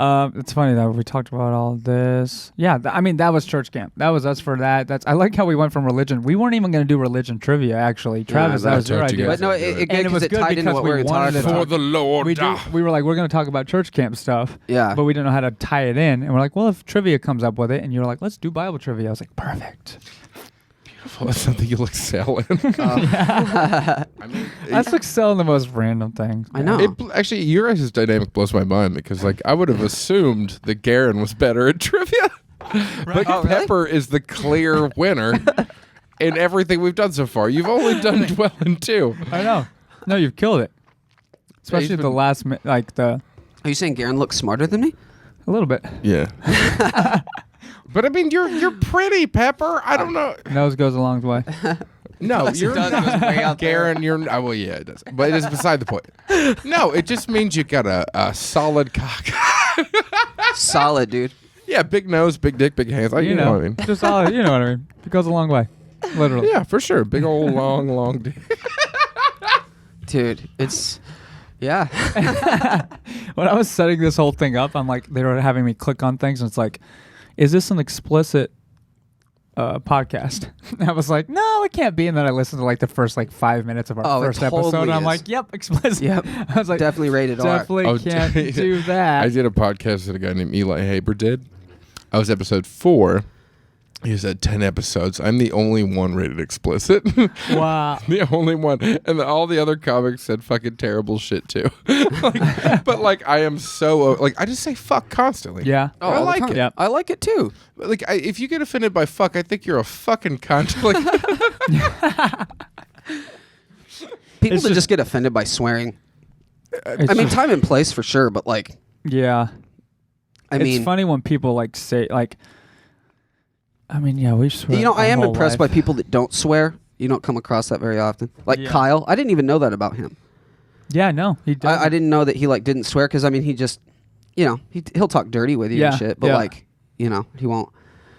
It's funny that we talked about all this. Yeah, I mean that was church camp. That was us for that. I like how we went from religion. We weren't even going to do religion trivia actually. Travis, but that I was your talked to you idea. guys But no, into it And it was it good tied into because what we we were wanted talking to about. For the Lord. We were like we're going to talk about church camp stuff. Yeah. But we didn't know how to tie it in, and we're like, well, if trivia comes up with it, and you're like, let's do Bible trivia. I was like, perfect. Well, that's something you'll excel in. I just excel in the most random things. I know. Actually, your guys' dynamic blows my mind because, like, I would have assumed that Garon was better at trivia. But Oh, really? Pepper is the clear winner in everything we've done so far. You've only done well in 2. I know. No, you've killed it. Especially the been- last, Are you saying Garon looks smarter than me? a little bit. Yeah. But I mean, you're pretty, Pepper. I don't know. Nose goes a long way. No, you're Garon. You're well, yeah, it does, but it is beside the point. No, it just means you got a solid cock. Solid, dude. Yeah, big nose, big dick, big hands. You know what I mean. Just all, you know what I mean. It goes a long way. Literally. Yeah, for sure. Big old long dick. Dude, it's yeah. When I was setting this whole thing up, I'm like, they were having me click on things, and it's like, is this an explicit podcast? And I was like, no, it can't be. And then I listened to like the first 5 minutes of our It first episode, totally and I'm is. like, yep, explicit. Yep. I was like, Definitely rated R. definitely can't do that. I did a podcast that a guy named Eli Haber did. I was episode 4. He said 10 episodes. I'm the only one rated explicit. Wow. The only one. And then all the other comics said fucking terrible shit too. But I am so, I just say fuck constantly. Yeah. Oh, I all the like time. it. Yep. I like it too. If you get offended by fuck, I think you're a fucking cunt. People It's that just- just get offended by swearing. It's I mean, just- time and place for sure, but yeah. I mean, it's funny when people say I mean, yeah, we swear. I am our whole impressed life. by people that don't swear. You don't come across that very often. Like Yeah. Kyle, I didn't even know that about him. Yeah, no, he does. I didn't know that he didn't swear because I mean he just, he'll talk dirty with you Yeah, and shit, but yeah. he won't.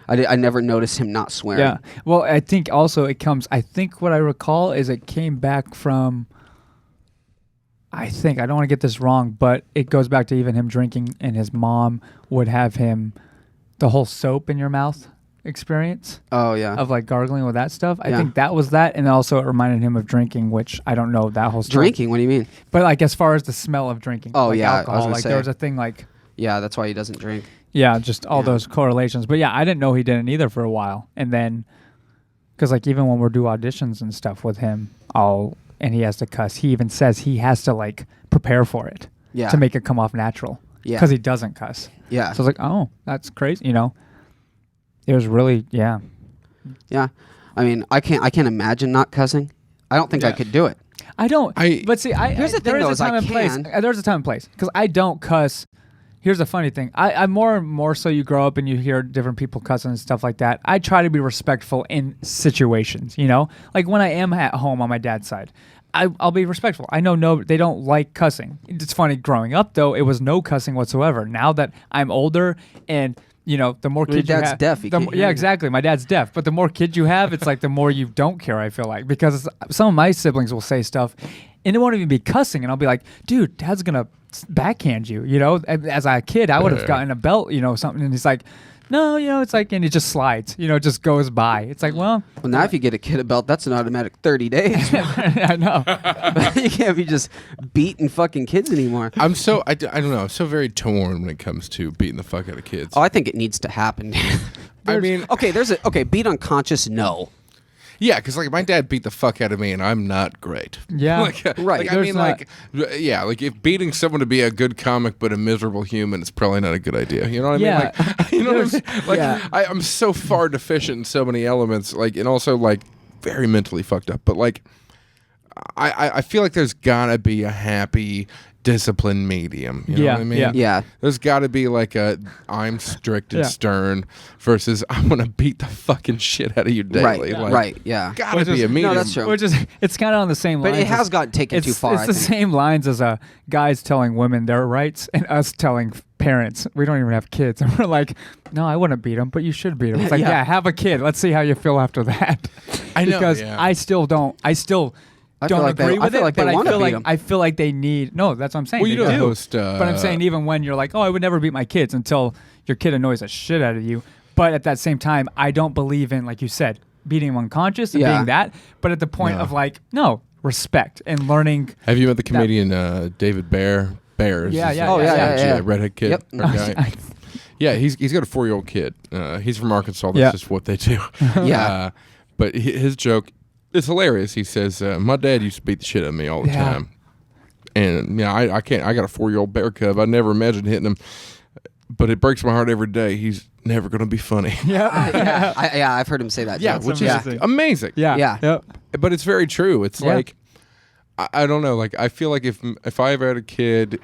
I never noticed him not swearing. Yeah. Well, I think also it comes. I think what I recall is it came back from. I don't want to get this wrong, but it goes back to even him drinking, and his mom would have him the whole soap in your mouth experience Oh yeah. of gargling with that stuff. I Yeah. think that was that, and also it reminded him of drinking, which I don't know that whole story. Drinking? What do you mean? But as far as the smell of drinking. Oh, yeah, I was alcohol. gonna say. There was a thing Yeah, that's why he doesn't drink. yeah, just all Yeah. those correlations. But yeah, I didn't know he didn't either for a while, and then because even when we're do auditions and stuff with him, and he has to cuss. He even says he has to prepare for it Yeah. to make it come off natural. Yeah. Because he doesn't cuss. Yeah. So I was like, oh, that's crazy. It was really Yeah. I mean, I can't imagine not cussing. I don't think I Yeah. could do it. I don't. But see, Here's the thing, there is though, a is I time and place. can. There's a time and place because I don't cuss. Here's the funny thing. I'm more so you grow up and you hear different people cussing and stuff like that. I try to be respectful in situations. Like when I am at home on my dad's side, I'll be respectful. I know they don't like cussing. It's funny growing up though. It was no cussing whatsoever. Now that I'm older and the more Well, your kids you dad's have, deaf. He the can't mo- hear yeah, you. exactly. My dad's deaf, but the more kids you have, it's the more you don't care. I feel because some of my siblings will say stuff, and it won't even be cussing, and I'll be like, "Dude, Dad's gonna backhand you. You know, as a kid, I would have gotten a belt. You know, something, and he's like, no, you know, it's like, and it just slides. You know, it just goes by. It's like, well, now if you get a kid a belt, that's an automatic 30 days. I know. You can't be just beating fucking kids anymore. I don't know. I'm so very torn when it comes to beating the fuck out of kids. Oh, I think it needs to happen. I mean, beat unconscious, no. Yeah, because like my dad beat the fuck out of me, and I'm not great. Yeah, right. Like, I mean, like if beating someone to be a good comic but a miserable human is probably not a good idea. You know what I mean? Like, you know what I'm saying? Like, I'm so far deficient in so many elements, like, and also like very mentally fucked up. But like, I feel like there's gotta be a happy, disciplined medium. You know what I mean? Yeah. There's got to be like I'm strict and stern versus I'm gonna beat the fucking shit out of you daily. Right. Yeah. Gotta be a medium. No, that's true. Which is, it's kind of on the same lines. But it has gotten taken too far. It's the same lines as guys telling women their rights and us telling parents. We don't even have kids, and we're like, no, I wouldn't beat them, but you should beat them. It's like, yeah, have a kid. Let's see how you feel after that. I know, because I still don't. I don't agree with it, but I feel like they need. No, that's what I'm saying. Well, you do. host, but I'm saying even when you're like, oh, I would never beat my kids until your kid annoys the shit out of you. But at that same time, I don't believe in, like you said, beating them unconscious and being that. But at the point of like, no, respect and learning. Have you met the comedian David Bears? Yeah. Redhead kid. Yep. Yeah, he's got a 4-year-old kid. He's from Arkansas. That's just what they do. But his joke. It's hilarious. He says, my dad used to beat the shit out of me all the time. And I can't. I got a 4-year-old bear cub. I never imagined hitting him. But it breaks my heart every day. He's never going to be funny. I've heard him say that. Yeah, which is amazing. Yeah. But it's very true. It's like, I don't know. Like, I feel like if I ever had a kid,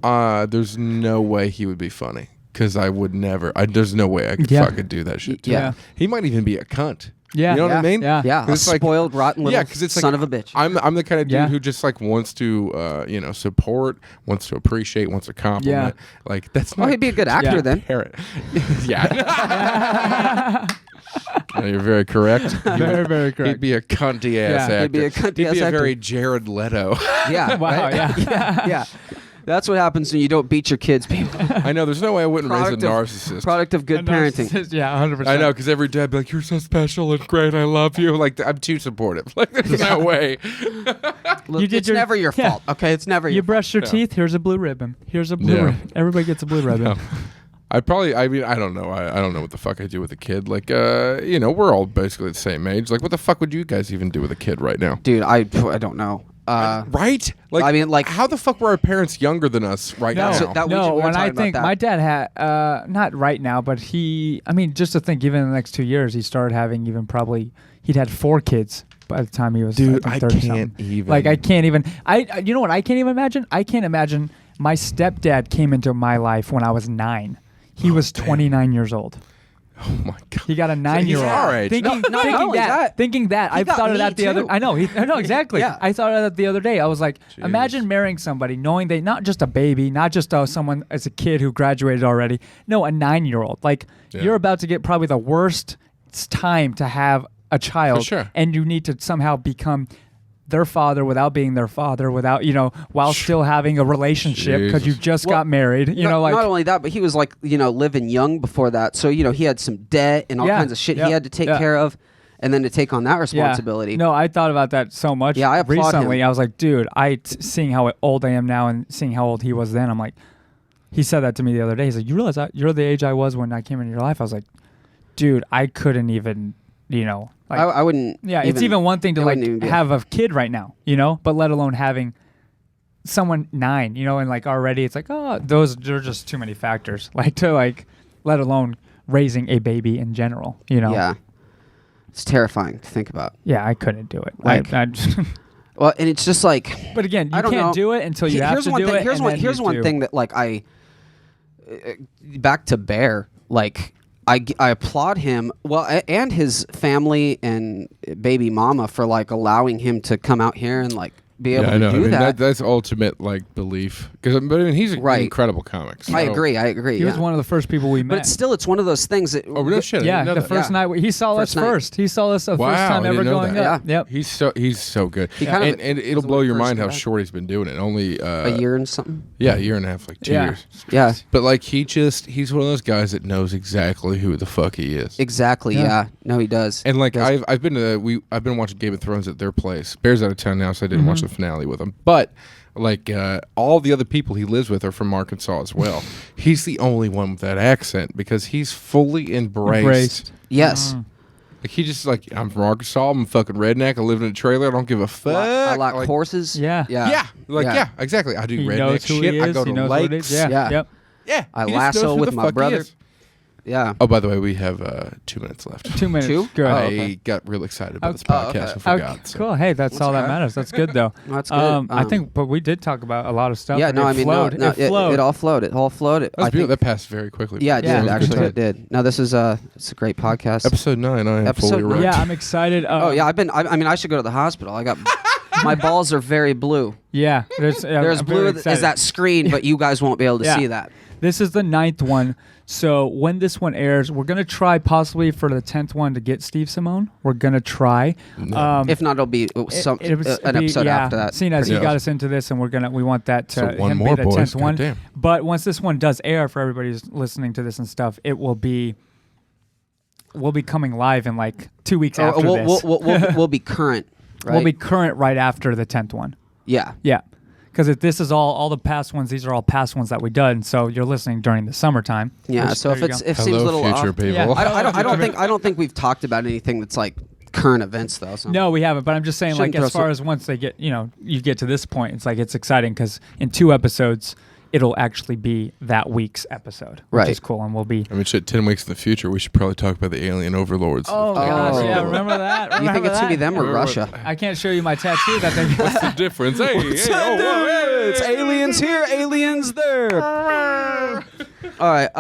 there's no way he would be funny. Because I would never. There's no way I could fucking do that shit to him. He might even be a cunt. Yeah, you know what I mean? Yeah, a spoiled, rotten little son of a bitch. I'm the kind of dude who just like wants to, support, wants to appreciate, wants to compliment. Like that's. Well, he'd be a good actor then. Parent. You're very correct. Very, very correct. He'd be a cunty ass actor. He'd be a cunty ass actor. He'd be a very Jared Leto. Yeah. Wow. Yeah. That's what happens when you don't beat your kids, people. I know. There's no way I wouldn't raise a narcissist. Product of good parenting. Yeah, 100%. I know, because every dad would be like, you're so special and great. I love you. Like, I'm too supportive. Like, there's no way. It's never your fault, okay? It's never your fault. You brush your teeth, here's a blue ribbon. Here's a blue ribbon. Everybody gets a blue ribbon. No. I don't know. I don't know what the fuck I do with a kid. Like, we're all basically the same age. Like, what the fuck would you guys even do with a kid right now? Dude, I don't know. Right? Like, I mean, like, how the fuck were our parents younger than us right now? When I think my dad had, not right now, but just to think, even in the next 2 years, he started having he'd had 4 kids by the time he was, dude, I can't even. Like, I can't even, you know what I can't even imagine? I can't imagine my stepdad came into my life when I was 9. He was 29 years old. Oh my god! He got a 9-year-old. He's our age. Thinking that. I thought of that the other. I know. I know exactly. Yeah. I thought of that the other day. I was like, imagine marrying somebody, knowing they not just a baby, not just someone as a kid who graduated already. No, a 9-year-old. Like you're about to get probably the worst time to have a child, for sure. And you need to somehow become their father without being their father, without, while still having a relationship because you just got married. Not only that, but he was like, living young before that. So, he had some debt and all kinds of shit he had to take care of, and then to take on that responsibility. Yeah. No, I thought about that so much. Yeah, I applaud recently. him. I was like, dude, seeing how old I am now and seeing how old he was then, I'm like, he said that to me the other day. He's like, you realize you're the age I was when I came into your life? I was like, dude, I couldn't even, like, I wouldn't. Yeah, it's even one thing to like have a kid right now, but let alone having someone 9, and like already it's like, oh, they're just too many factors, like to like, let alone raising a baby in general, Yeah, it's terrifying to think about. Yeah, I couldn't do it. Like, well, and it's just like, but again, you can't do it until you have to do it. Here's one thing that like back to Bear, like. I applaud him, and his family and baby mama for like allowing him to come out here and like be able to do that. That's ultimate like belief, But I mean, he's an incredible comic. So. I agree. He was one of the first people we met. But it's one of those things that. Oh, real shit. Yeah, the first night he saw us first. He saw us the first time ever going up. Yeah. Yep. He's so good. And it'll blow your mind how short he's been doing it. Only a year and something. Yeah, a year and a half, like 2 years. Yeah. But like he's one of those guys that knows exactly who the fuck he is. Exactly. Yeah. No, he does. And like I've been watching Game of Thrones at their place. Bear's out of town now, so I didn't watch the finale with him. But like all the other people he lives with are from Arkansas as well. He's the only one with that accent because he's fully embraced. Yes. Like he just like, I'm from Arkansas. I'm a fucking redneck. I live in a trailer. I don't give a fuck. I like horses. Yeah. Yeah, exactly. I do redneck shit. I go to lakes. Yeah. I lasso with my brother. Yeah. Oh, by the way, we have 2 minutes left. 2 minutes. 2? Good. I got real excited about this podcast and forgot. So. Cool. Hey, that's all that matters. That's good, though. That's good. I think, but we did talk about a lot of stuff. Yeah, no, I mean, it all flowed. It all flowed. That passed very quickly. Yeah, it did. Actually, it did. No, this is it's a great podcast. Episode 9. I am fully erect. Yeah, I'm excited. I mean, I should go to the hospital. I got my balls are very blue. Yeah, there's blue as that screen, but you guys won't be able to see that. This is the 9th one. So when this one airs, we're going to try possibly for the 10th one to get Steve Simone. We're going to try. If not, it'll be an episode after that. Seeing as you got us into this, and we want that to one more, be the 10th one. Damn. But once this one does air for everybody who's listening to this and stuff, we'll be coming live in like 2 weeks after this. We'll be current. Right? We'll be current right after the 10th one. Yeah. Yeah. Because this is all the past ones. These are all past ones that we done. So you're listening during the summertime. Yeah. So if it seems a little future off, people. Yeah, I don't think we've talked about anything that's like current events though. So. No, we haven't. But I'm just saying, like as far as once they get, you get to this point, it's like it's exciting because in 2 episodes, it'll actually be that week's episode, which is cool, and we'll be. I mean, 10 weeks in the future, we should probably talk about the alien overlords. Oh gosh, yeah, remember that? You think it's gonna be them or Russia? I can't show you my tattoo. That thing. What's the difference? It's aliens here, aliens there. All right.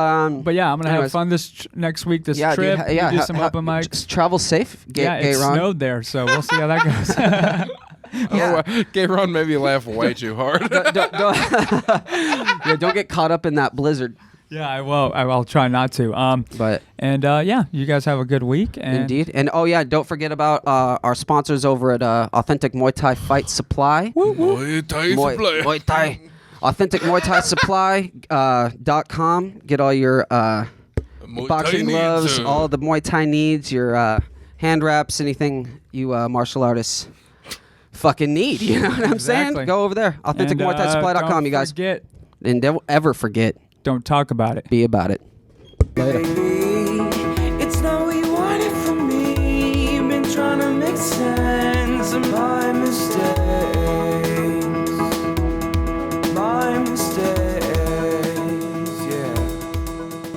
But yeah, I'm gonna have fun this next week. This trip. Dude, do some open mics. Travel safe. It snowed there, so we'll see how that goes. Garon made me laugh way too hard. Don't get caught up in that blizzard. Yeah, I will. I'll try not to. You guys have a good week. Indeed. And don't forget about our sponsors over at Authentic Muay Thai Fight Supply. Muay Thai Supply. Muay Thai. Authentic Muay Thai Supply.com. Get all your boxing gloves, all the Muay Thai needs, your hand wraps, anything you martial artists fucking need. You know what I'm saying? Go over there. AuthenticMuayThaiSupply.com, you guys. And don't ever forget. Don't talk about it. Be about it. Later. It's not what you wanted from me. You've been trying to make sense of my mistakes.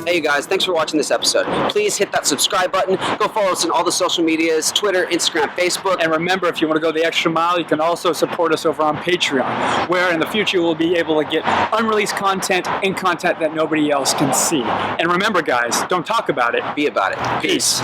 Hey you guys, thanks for watching this episode. Please hit that subscribe button. Go follow us on all the social medias, Twitter, Instagram, Facebook. And remember, if you want to go the extra mile, you can also support us over on Patreon, where in the future we'll be able to get unreleased content and content that nobody else can see. And remember guys, don't talk about it. Be about it. Peace.